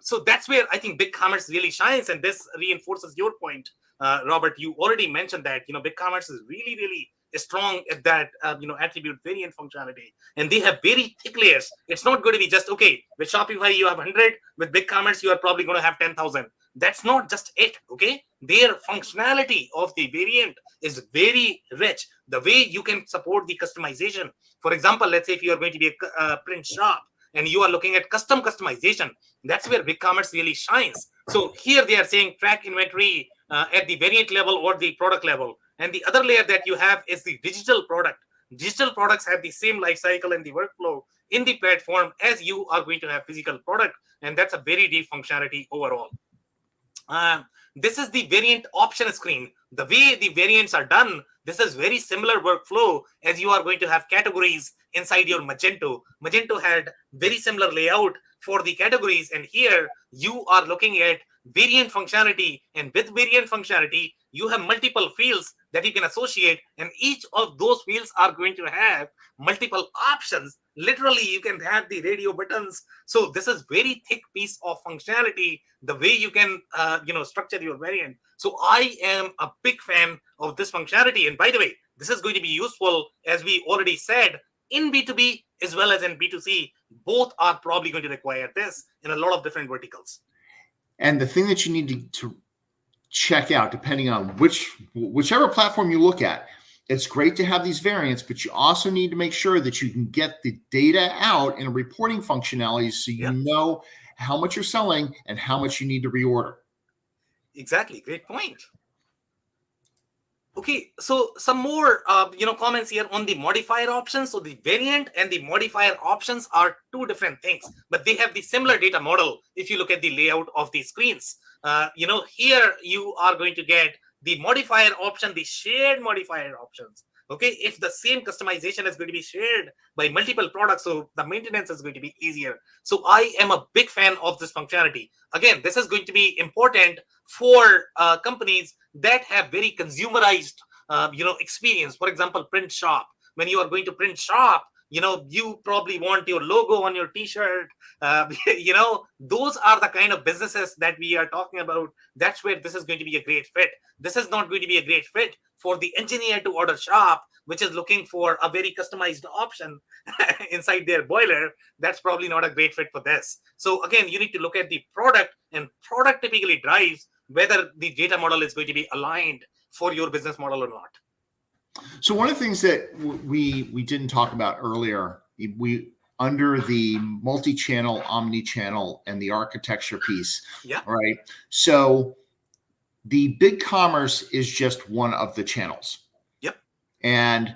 S1: So that's where I think BigCommerce really shines, and this reinforces your point Robert, you already mentioned that, BigCommerce is really, really strong at that, attribute variant functionality. And they have very thick layers. It's not going to be just, okay, with Shopify, you have 100. With BigCommerce, you are probably going to have 10,000. That's not just it, okay? Their functionality of the variant is very rich. The way you can support the customization. For example, let's say if you are going to be a print shop and you are looking at customization, that's where BigCommerce really shines. So here they are saying track inventory at the variant level or the product level. And the other layer that you have is the digital product. Digital products have the same life cycle and the workflow in the platform as you are going to have physical product. And that's a very deep functionality overall. This is the variant option screen. The way the variants are done, this is very similar workflow as you are going to have categories inside your Magento. Magento had very similar layout for the categories, and here you are looking at variant functionality, and with variant functionality you have multiple fields that you can associate, and each of those fields are going to have multiple options. Literally, you can have the radio buttons. So this is very thick piece of functionality, the way you can structure your variant. So I am a big fan of this functionality. And by the way, this is going to be useful, as we already said, in B2B as well as in B2C. Both are probably going to require this in a lot of different verticals.
S2: And the thing that you need to check out, depending on whichever platform you look at, it's great to have these variants, but you also need to make sure that you can get the data out in a reporting functionality so you know how much you're selling and how much you need to reorder.
S1: Exactly. Great point. Okay, so some more comments here on the modifier options. So the variant and the modifier options are two different things, but they have the similar data model. If you look at the layout of the screens, here you are going to get the modifier option, the shared modifier options. Okay, if the same customization is going to be shared by multiple products, so the maintenance is going to be easier. So I am a big fan of this functionality. Again, this is going to be important for companies that have very consumerized, experience. For example, print shop. When you are going to print shop, you probably want your logo on your t-shirt. Those are the kind of businesses that we are talking about. That's where this is going to be a great fit. This is not going to be a great fit for the engineer to order shop, which is looking for a very customized option inside their boiler. That's probably not a great fit for this. So again, you need to look at the product, and product typically drives whether the data model is going to be aligned for your business model or not.
S2: So one of the things that we didn't talk about earlier, we under the multi-channel, omnichannel, and the architecture piece.
S1: Yeah.
S2: Right. So the BigCommerce is just one of the channels.
S1: Yep.
S2: And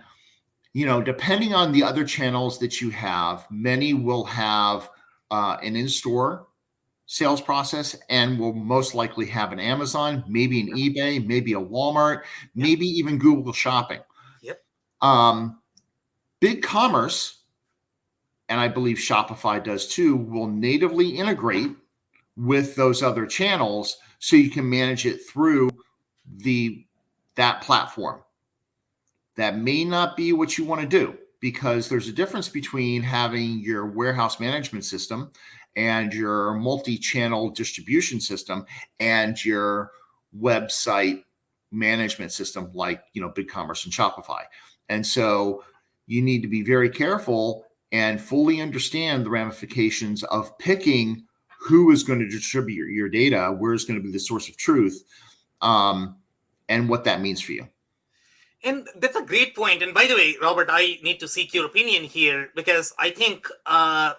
S2: depending on the other channels that you have, many will have an in-store sales process and will most likely have an Amazon, maybe an eBay, maybe a Walmart, maybe even Google Shopping. BigCommerce, and I believe Shopify does too, will natively integrate with those other channels so you can manage it through that platform. That may not be what you want to do, because there's a difference between having your warehouse management system and your multi-channel distribution system and your website management system like BigCommerce and Shopify. And so you need to be very careful and fully understand the ramifications of picking who is going to distribute your data, where is going to be the source of truth, and what that means for you.
S1: And that's a great point. And by the way, Robert, I need to seek your opinion here, because I think,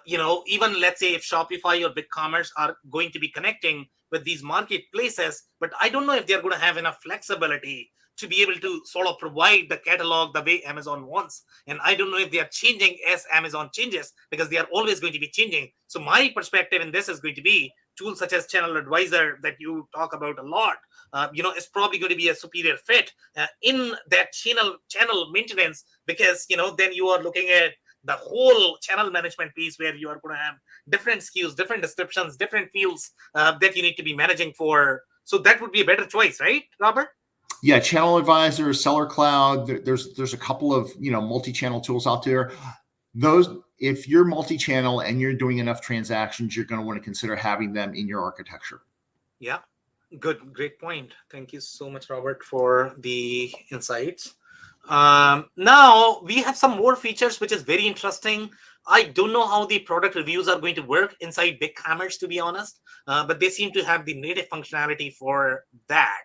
S1: even let's say if Shopify or BigCommerce are going to be connecting with these marketplaces, but I don't know if they're going to have enough flexibility to be able to sort of provide the catalog the way Amazon wants. And I don't know if they are changing as Amazon changes, because they are always going to be changing. So my perspective in this is going to be tools such as Channel Advisor that you talk about a lot, is probably going to be a superior fit in that channel maintenance, because, then you are looking at the whole channel management piece where you are going to have different SKUs, different descriptions, different fields that you need to be managing for. So that would be a better choice, right, Robert?
S2: Yeah, Channel Advisor, Seller Cloud. There's a couple of multi-channel tools out there. Those, if you're multi-channel and you're doing enough transactions, you're going to want to consider having them in your architecture.
S1: Yeah. Good, great point. Thank you so much, Robert, for the insights. Now we have some more features, which is very interesting. I don't know how the product reviews are going to work inside BigCommerce, to be honest, but they seem to have the native functionality for that,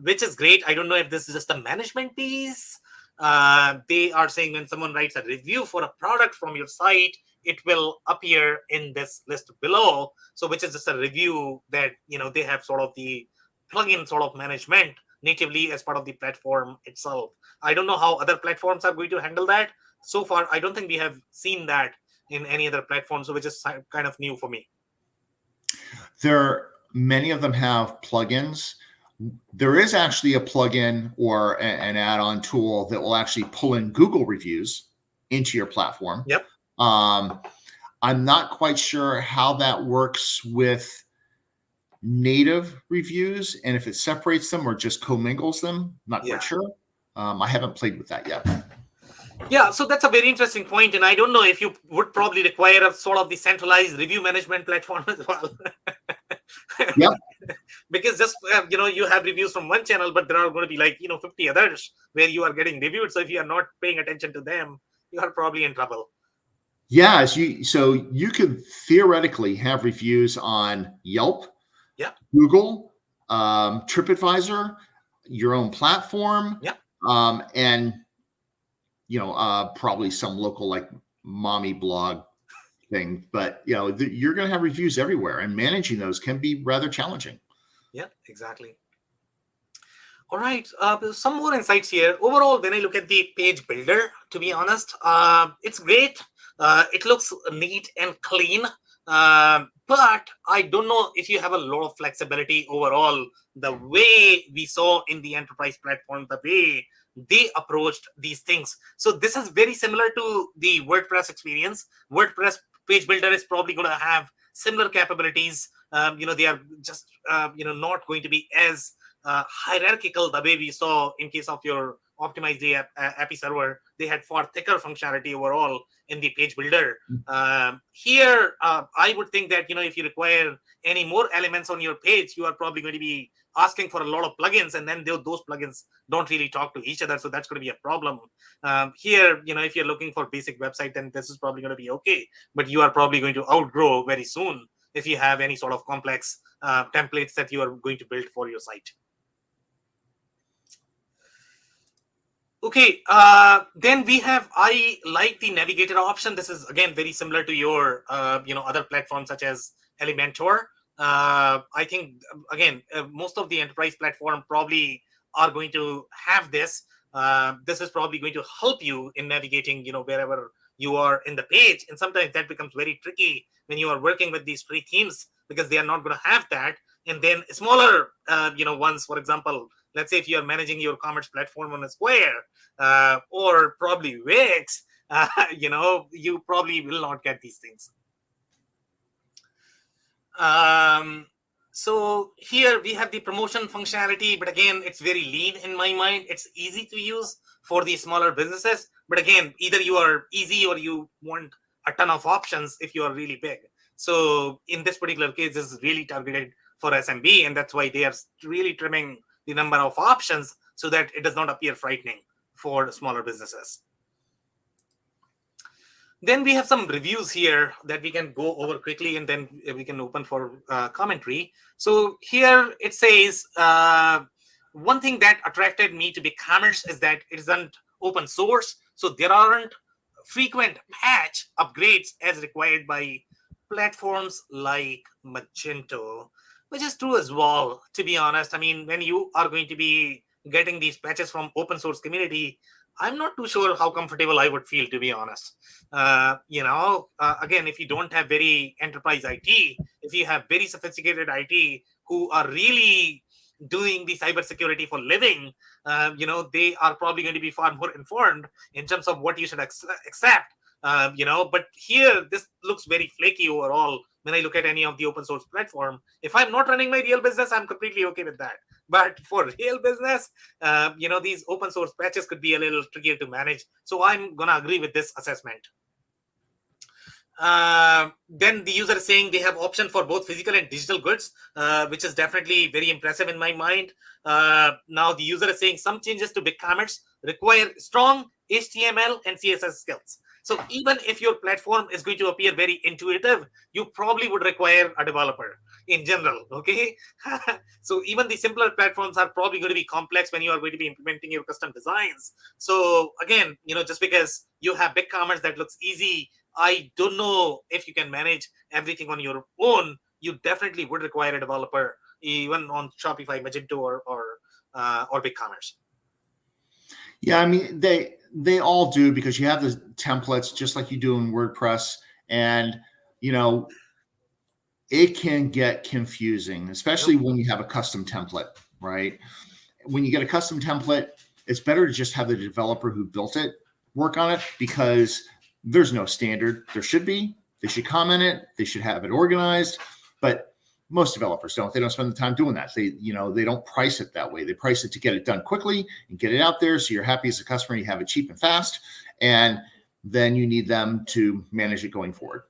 S1: which is great. I don't know if this is just a management piece. They are saying when someone writes a review for a product from your site, it will appear in this list below. So, which is just a review that they have sort of the plugin sort of management natively as part of the platform itself. I don't know how other platforms are going to handle that. So far, I don't think we have seen that in any other platform, so which is kind of new for me.
S2: Many of them have plugins. There is actually a plugin or an add-on tool that will actually pull in Google reviews into your platform.
S1: Yep.
S2: I'm not quite sure how that works with native reviews and if it separates them or just commingles them. Not quite sure. I haven't played with that yet.
S1: Yeah, so that's a very interesting point, and I don't know if you would probably require a sort of the centralized review management platform as well.
S2: Yeah.
S1: Because just you have reviews from one channel, but there are going to be 50 others where you are getting reviewed. So if you are not paying attention to them, you are probably in trouble.
S2: Yeah, so you could theoretically have reviews on Yelp, Google, TripAdvisor, your own platform, and probably some local like mommy blog thing. But you're going to have reviews everywhere, and managing those can be rather challenging.
S1: Yeah, exactly. All right, some more insights here. Overall, when I look at the page builder, to be honest, it's great. It looks neat and clean, but I don't know if you have a lot of flexibility overall. The way we saw in the enterprise platform, the way they approached these things. So this is very similar to the WordPress experience. WordPress page builder is probably going to have similar capabilities. They are just not going to be as hierarchical the way we saw in case of your optimized API server. They had far thicker functionality overall in the page builder. Here, I would think that if you require any more elements on your page, you are probably going to be asking for a lot of plugins, and then those plugins don't really talk to each other, so that's going to be a problem. Here, if you're looking for basic website, then this is probably going to be okay, but you are probably going to outgrow very soon if you have any sort of complex templates that you are going to build for your site. Okay, then we have, I like the Navigator option. This is again very similar to your other platforms such as Elementor. I think again most of the enterprise platform probably are going to have this. This is probably going to help you in navigating wherever you are in the page, and sometimes that becomes very tricky when you are working with these free themes because they are not going to have that. And then smaller ones, for example, let's say if you are managing your commerce platform on a Square or probably Wix, you probably will not get these things. So here we have the promotion functionality, but again, it's very lean in my mind. It's easy to use for the smaller businesses. But again, either you are easy or you want a ton of options if you are really big. So in this particular case, this is really targeted for SMB, and that's why they are really trimming the number of options so that it does not appear frightening for smaller businesses. Then we have some reviews here that we can go over quickly, and then we can open for commentary. So here it says, one thing that attracted me to BigCommerce is that it isn't open source. So there aren't frequent patch upgrades as required by platforms like Magento, which is true as well, to be honest. I mean, when you are going to be getting these patches from open source community, I'm not too sure how comfortable I would feel, to be honest. Again, if you don't have very enterprise IT, if you have very sophisticated IT who are really doing the cybersecurity for living, they are probably going to be far more informed in terms of what you should accept. But here, this looks very flaky overall when I look at any of the open source platform. If I'm not running my real business, I'm completely okay with that. But for real business, these open source patches could be a little trickier to manage. So I'm going to agree with this assessment. Then the user is saying they have option for both physical and digital goods, which is definitely very impressive in my mind. Now the user is saying some changes to BigCommerce require strong HTML and CSS skills. So even if your platform is going to appear very intuitive, you probably would require a developer in general. Okay. So even the simpler platforms are probably going to be complex when you are going to be implementing your custom designs. So again, just because you have BigCommerce that looks easy, I don't know if you can manage everything on your own. You definitely would require a developer, even on Shopify, Magento, or BigCommerce.
S2: Yeah, I mean they all do, because you have the templates just like you do in WordPress, and it can get confusing, especially when you have a custom template, right? When you get a custom template, it's better to just have the developer who built it work on it, because there's no standard. There should be. They should comment it. They should have it organized. But most developers don't. They don't spend the time doing that. They don't price it that way. They price it to get it done quickly and get it out there, so you're happy as a customer. You have it cheap and fast, and then you need them to manage it going forward.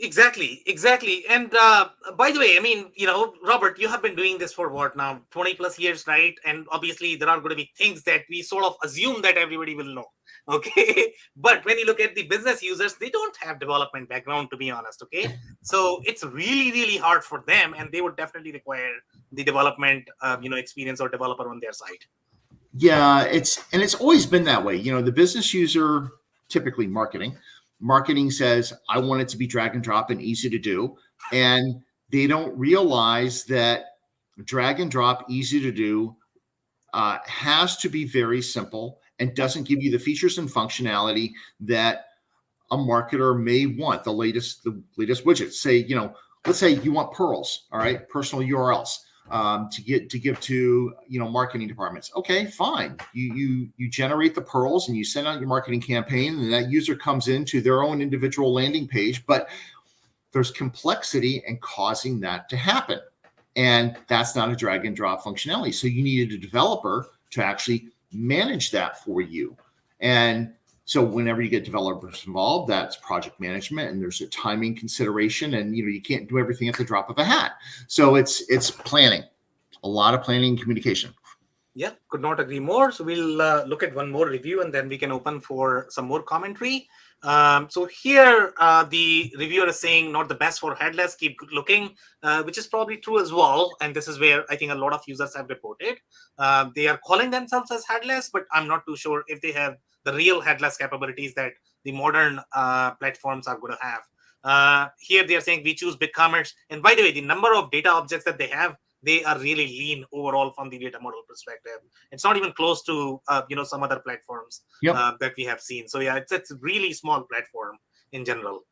S1: Exactly. And by the way, I mean, Robert, you have been doing this for what now, 20 plus years, right? And obviously there are going to be things that we sort of assume that everybody will know. Okay. But when you look at the business users, they don't have development background, to be honest. Okay. So it's really, really hard for them, and they would definitely require the development, experience or developer on their side.
S2: Yeah, it's always been that way. The business user, typically marketing says, I want it to be drag and drop and easy to do. And they don't realize that drag and drop, easy to do, has to be very simple and doesn't give you the features and functionality that a marketer may want. The latest widgets. Say, let's say you want pearls, all right, personal URLs. To give to marketing departments. Okay, fine. You generate the pearls and you send out your marketing campaign, and that user comes into their own individual landing page. But there's complexity in causing that to happen, and that's not a drag and drop functionality. So you needed a developer to actually manage that for you. And so whenever you get developers involved, that's project management, and there's a timing consideration, and you can't do everything at the drop of a hat. So it's planning, a lot of planning and communication.
S1: Yeah, could not agree more. So we'll look at one more review, and then we can open for some more commentary. So here the reviewer is saying not the best for headless, keep looking, which is probably true as well. And this is where I think a lot of users have reported. They are calling themselves as headless, but I'm not too sure if they have the real headless capabilities that the modern platforms are going to have. Here they are saying we choose BigCommerce. And by the way, the number of data objects that they have, they are really lean overall from the data model perspective. It's not even close to some other platforms that we have seen. So yeah, it's a really small platform in general.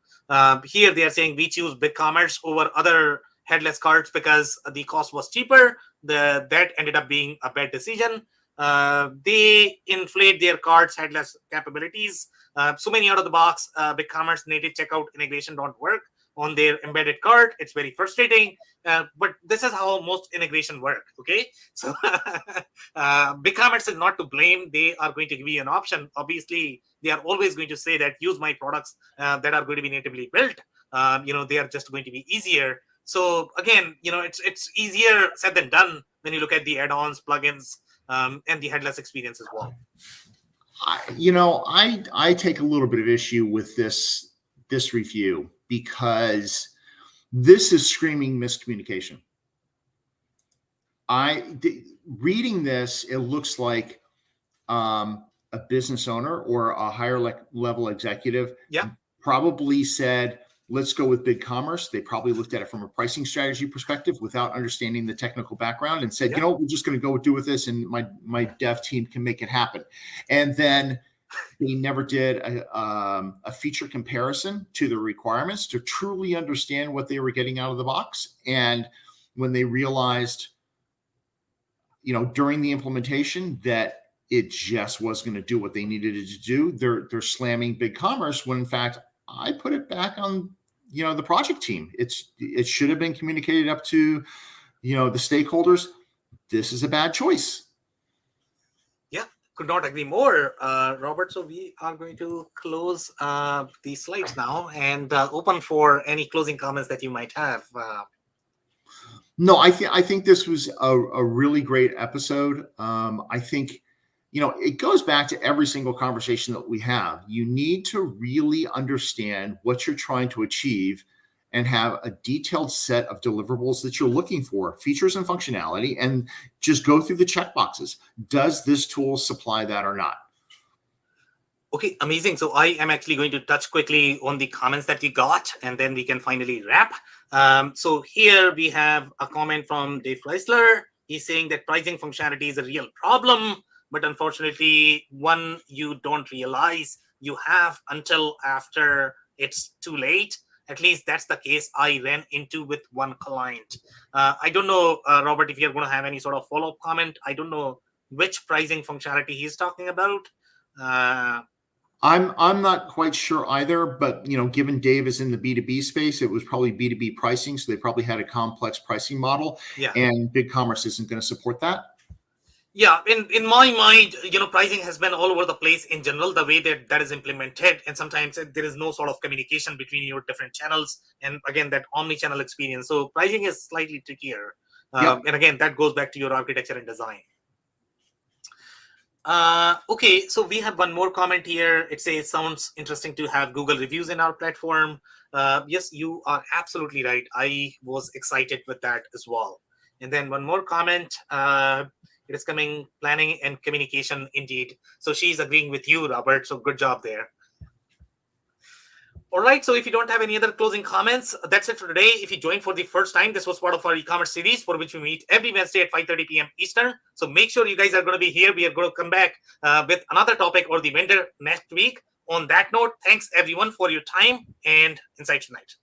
S1: Here they are saying we choose BigCommerce over other headless carts because the cost was cheaper. That ended up being a bad decision. They inflate their cart's headless capabilities. So many out of the box, BigCommerce native checkout integration don't work on their embedded cart. It's very frustrating, but this is how most integration work. Okay, so BigCommerce is not to blame. They are going to give you an option. Obviously, they are always going to say that use my products that are going to be natively built. They are just going to be easier. So again, it's easier said than done when you look at the add-ons, plugins, and the headless experience as well.
S2: I take a little bit of issue with this review, because this is screaming miscommunication. Reading this, it looks like a business owner or a higher level executive probably said, let's go with BigCommerce. They probably looked at it from a pricing strategy perspective without understanding the technical background and said, we're just going to go do with this, and my dev team can make it happen. And then they never did a feature comparison to the requirements to truly understand what they were getting out of the box. And when they realized, during the implementation that it just was going to do what they needed it to do, they're slamming BigCommerce, when in fact I put it back on the project team. It should have been communicated up to the stakeholders. This is a bad choice.
S1: Yeah, Could not agree more, Robert. So we are going to close the slides now and open for any closing comments that you might have.
S2: No, I think this was a really great episode. I think, it goes back to every single conversation that we have. You need to really understand what you're trying to achieve and have a detailed set of deliverables that you're looking for, features and functionality, and just go through the checkboxes. Does this tool supply that or not?
S1: Okay, amazing. So I am actually going to touch quickly on the comments that we got, and then we can finally wrap. So here we have a comment from Dave Chrysler. He's saying that pricing functionality is a real problem, but unfortunately, one you don't realize you have until after it's too late. At least that's the case I ran into with one client. I don't know, Robert, if you're going to have any sort of follow-up comment. I don't know which pricing functionality he's talking about.
S2: I'm not quite sure either, but given Dave is in the B2B space, it was probably B2B pricing, so they probably had a complex pricing model.
S1: Yeah.
S2: And BigCommerce isn't going to support that.
S1: Yeah, in my mind, pricing has been all over the place in general, the way that is implemented. And sometimes there is no sort of communication between your different channels. And again, that omni-channel experience. So pricing is slightly trickier.
S2: Yeah.
S1: And again, that goes back to your architecture and design. Okay, so we have one more comment here. It says, sounds interesting to have Google reviews in our platform. Yes, you are absolutely right. I was excited with that as well. And then one more comment. It is coming, planning and communication indeed. So she's agreeing with you, Robert. So good job there. All right. So if you don't have any other closing comments, that's it for today. If you joined for the first time, this was part of our e-commerce series for which we meet every Wednesday at 5:30 p.m. Eastern. So make sure you guys are going to be here. We are going to come back with another topic or the vendor next week. On that note, thanks everyone for your time and insights tonight.